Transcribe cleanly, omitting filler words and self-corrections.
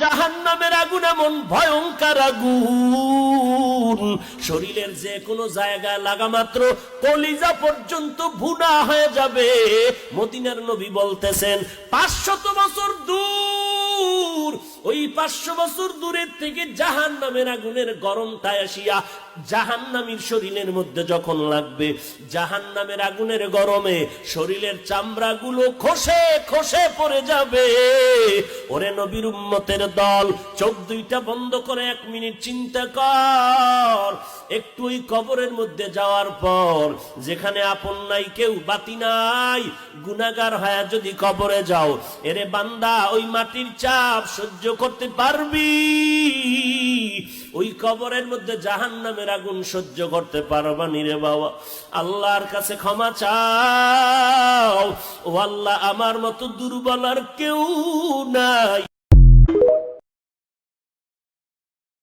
জাহান্নামের আগুন এমন ভয়ঙ্কর আগুন, শরীরের যে কোনো জায়গায় লাগা মাত্র কলিজা পর্যন্ত ভুনা হয়ে যাবে। মদিনার নবী বলতেছেন 500 বছর দূর, ওই 500 বছর দূরের থেকে জাহান্নামের আগুনের গরমটা আসিয়া জাহান্নামীর শরীরের মধ্যে যখন লাগবে, জাহান্নামের আগুনের গরমে শরীরের চামড়াগুলো খসে খসে পড়ে যাবে। ওরে নবীর উম্মতের দল, চোখ দুইটা বন্ধ করে 1 মিনিট চিন্তা কর। একটু ওই কবরের মধ্যে যাওয়ার পর, যেখানে আপন নাই, কেউ বাতি নাই, গুনাহগার হয়ে যদি কবরে যাও, এরে বান্দা ওই মাটির চাপ সহ্য করতে পারবি? ওই কবরের মধ্যে জাহান্নামের আগুন সহ্য করতে পারবানি রে বাবা? আল্লাহর কাছে ক্ষমা চাও, ও আল্লাহ আমার মতো দুর্বল আর কেউ নাই,